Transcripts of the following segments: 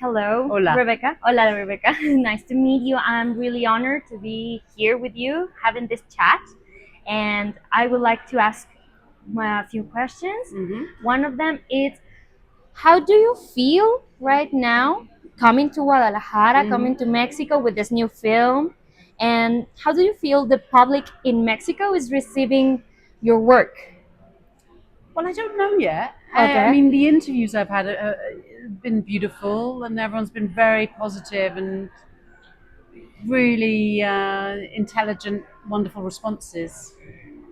Hello, Hola. Rebecca. Hola, Rebecca. Nice to meet you. I'm really honored to be here with you having this chat. And I would like to ask a few questions. One of them is, how do you feel right now coming to Guadalajara, coming to Mexico with this new film? And how do you feel the public in Mexico is receiving your work? Well, I don't know yet. I Okay. mean, the interviews I've had have been beautiful, and everyone's been very positive and really intelligent, wonderful responses.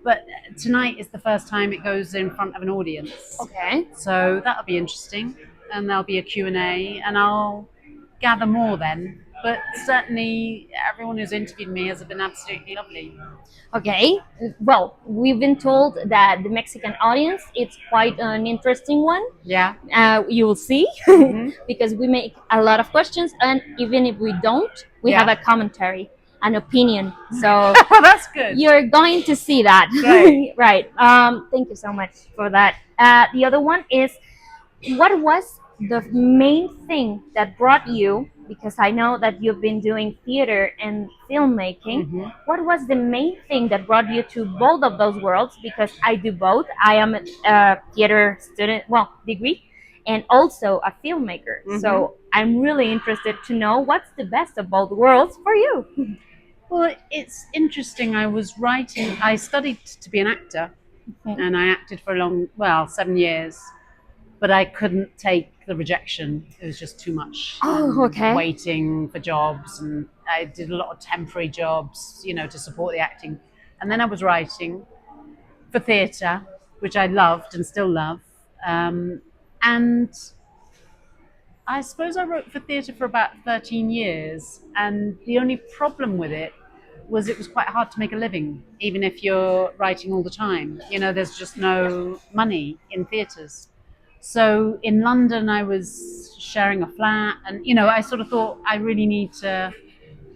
But tonight is the first time it goes in front of an audience, Okay. so that'll be interesting. And there'll be a Q&A, and I'll gather more then. But certainly, everyone who's interviewed me has been absolutely lovely. Okay, well, we've been told that the Mexican audience it's quite an interesting one. Yeah. You will see, because we make a lot of questions, and even if we don't, we have Yeah. a commentary, an opinion. So Well, that's good. you're going to see that, Great. right? Thank you so much for that. The other one is, what was the main thing that brought you, because I know that you've been doing theater and filmmaking, what was the main thing that brought you to both of those worlds? Because I do both. I am a theater student, well, degree, and also a filmmaker. So I'm really interested to know what's the best of both worlds for you. Well, it's interesting. I studied to be an actor, and I acted for 7 years, but I couldn't take the rejection. It was just too much. Oh, okay. Waiting for jobs, and I did a lot of temporary jobs, to support the acting. And then I was writing for theatre, which I loved and still love. And I suppose I wrote for theatre for about 13 years, and the only problem with it was quite hard to make a living, even if you're writing all the time. There's just no money in theatres. So in London, I was sharing a flat, and I sort of thought I really need to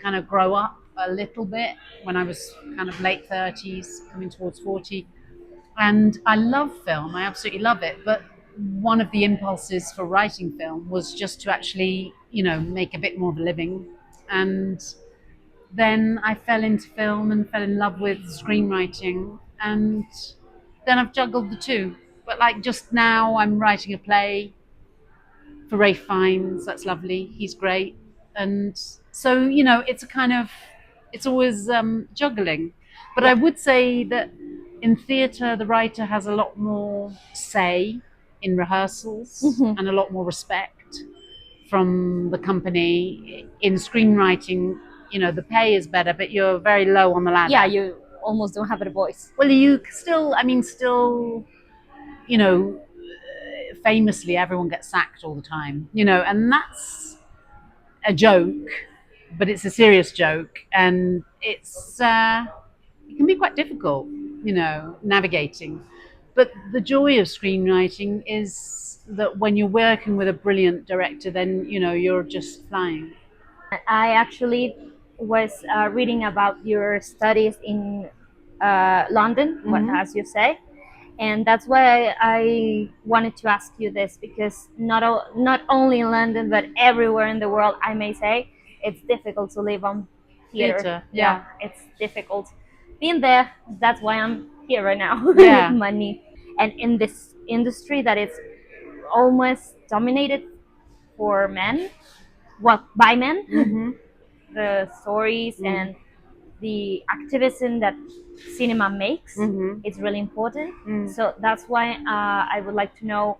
kind of grow up a little bit when I was kind of late 30s, coming towards 40. And I love film, I absolutely love it. But one of the impulses for writing film was just to actually, make a bit more of a living. And then I fell into film and fell in love with screenwriting. And then I've juggled the two. But like just now, I'm writing a play for Ray Fiennes. That's lovely. He's great. And so, it's always juggling. But I would say that in theatre, the writer has a lot more say in rehearsals and a lot more respect from the company. In screenwriting, the pay is better, but you're very low on the ladder. Yeah, you almost don't have a voice. Well, you still, you know, famously, everyone gets sacked all the time, and that's a joke, but it's a serious joke, and it can be quite difficult, navigating. But the joy of screenwriting is that when you're working with a brilliant director, then you're just flying. I actually was reading about your studies in London, as you say, and that's why I wanted to ask you this, because not only in London but everywhere in the world, I may say, it's difficult to live on theater. Yeah. It's difficult. Being there, that's why I'm here right now. Yeah. Money, and in this industry that is almost dominated for men, well, by men. The stories and the activism that cinema makes, it's really important. So that's why I would like to know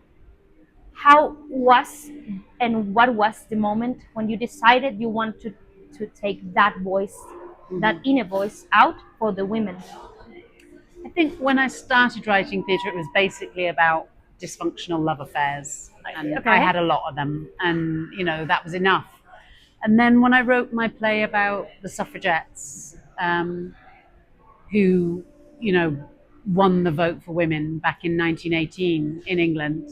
how was and what was the moment when you decided you want to take that voice, that inner voice out for the women. I think when I started writing theatre, it was basically about dysfunctional love affairs, and Okay. I had a lot of them, and that was enough. And then when I wrote my play about the suffragettes, who won the vote for women back in 1918 in England,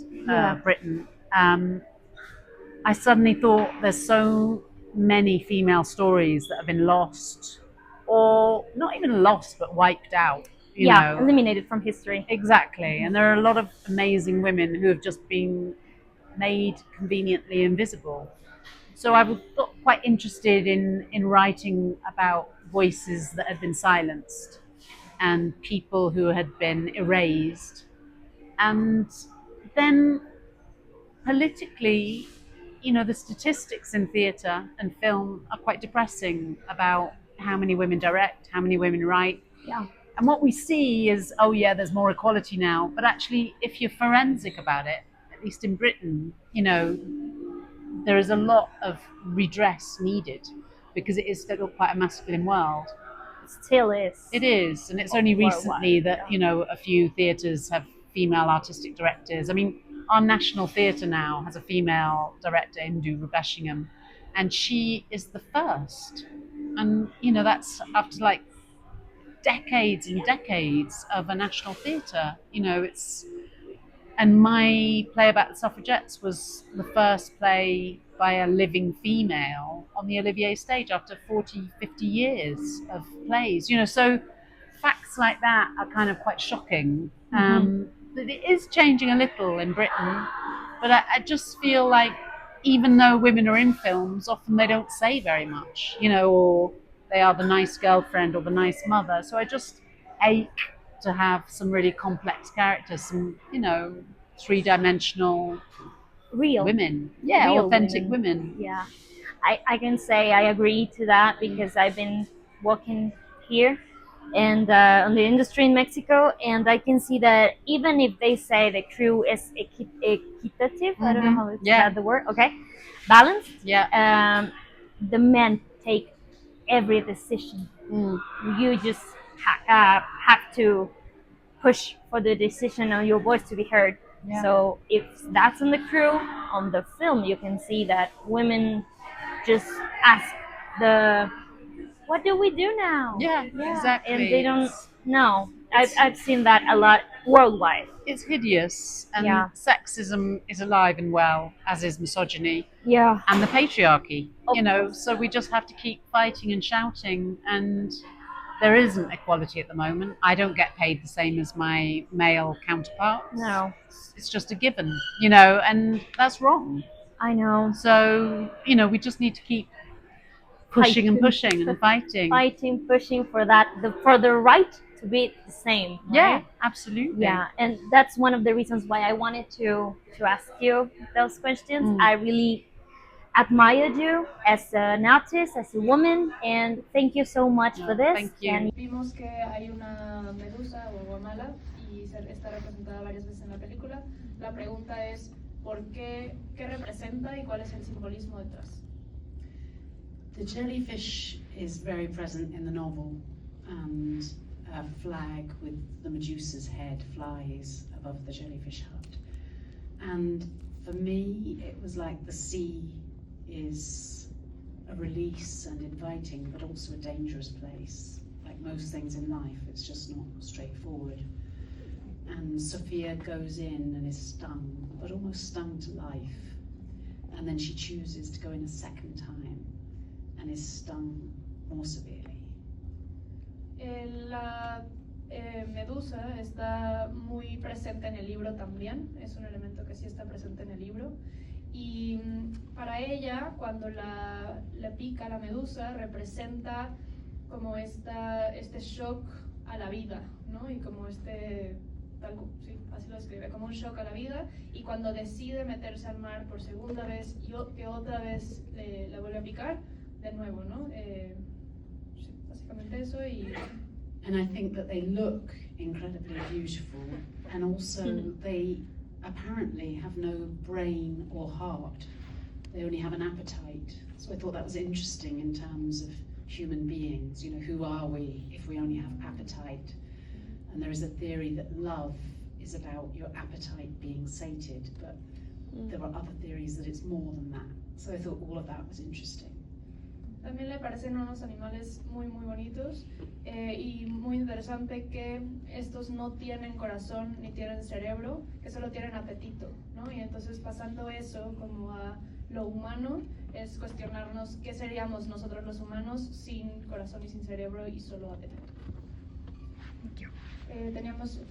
Britain, I suddenly thought there's so many female stories that have been lost, or not even lost, but wiped out. Eliminated from history. Exactly. And there are a lot of amazing women who have just been made conveniently invisible. So I was quite interested in writing about voices that had been silenced and people who had been erased. And then politically, the statistics in theatre and film are quite depressing about how many women direct, how many women write. Yeah. And what we see is, oh yeah, there's more equality now. But actually, if you're forensic about it, at least in Britain, there is a lot of redress needed because it is still quite a masculine world. Still is. It is, and it's only recently Worldwide, that yeah. a few theatres have female artistic directors. I mean, our National Theatre now has a female director, Indu Rubeshingham, and she is the first. And that's after like decades and decades of a national theatre. And my play about the suffragettes was the first play by a living female on the Olivier stage after 40, 50 years of plays. So facts like that are kind of quite shocking. But it is changing a little in Britain, but I just feel like even though women are in films, often they don't say very much, or they are the nice girlfriend or the nice mother. So I just ache to have some really complex characters, some, three-dimensional Real women. Yeah, real authentic women. Yeah, I can say I agree to that because I've been working here and on the industry in Mexico, and I can see that even if they say the crew is equitative, I don't know how it's Yeah. that the word. Okay, balanced. Yeah. The men take every decision. You just have to push for the decision on your voice to be heard. Yeah. So if that's on the crew, on the film, you can see that women just ask the, "What do we do now?" Yeah, exactly. And they don't know. I've seen that a lot worldwide. It's hideous, and Yeah. sexism is alive and well, as is misogyny Yeah. and the patriarchy. Of course. So we just have to keep fighting and shouting, and there isn't equality at the moment. I don't get paid the same as my male counterparts. No. It's just a given, and that's wrong. I know. So, we just need to keep pushing and pushing and fighting. Fighting, pushing for the right to be the same. Right? Yeah, absolutely. Yeah, and that's one of the reasons why I wanted to ask you those questions. I really admired you as an artist, as a woman, and thank you so much for this. Thank you. And Vimos que hay una medusa o guamala y está representada varias veces en la película. La pregunta es, ¿por qué representa y cuál es el simbolismo detrás? The jellyfish is very present in the novel, and a flag with the Medusa's head flies above the jellyfish hut. And for me, it was like the sea is a release and inviting, but also a dangerous place. Like most things in life, it's just not straightforward. And Sophia goes in and is stung, but almost stung to life. And then she chooses to go in a second time and is stung more severely. La medusa está muy presente en el libro también, es un elemento que sí está presente en el libro. Y para ella, cuando la pica la medusa, representa como este shock a la vida, ¿no? Y como sí, así lo describe, como un shock a la vida. Y cuando decide meterse al mar por segunda vez y que otra vez la vuelve a picar, de nuevo, ¿no? Sí, básicamente eso. And I think that they look incredibly beautiful, and also they apparently have no brain or heart. They only have an appetite. So I thought that was interesting in terms of human beings. Who are we if we only have appetite? And there is a theory that love is about your appetite being sated, but there are other theories that it's more than that. So I thought all of that was interesting. También le parecen unos animales muy muy bonitos y muy interesante que estos no tienen corazón ni tienen cerebro, que solo tienen apetito, ¿no? Y entonces pasando eso como a lo humano es cuestionarnos qué seríamos nosotros los humanos sin corazón y sin cerebro y solo apetito. Teníamos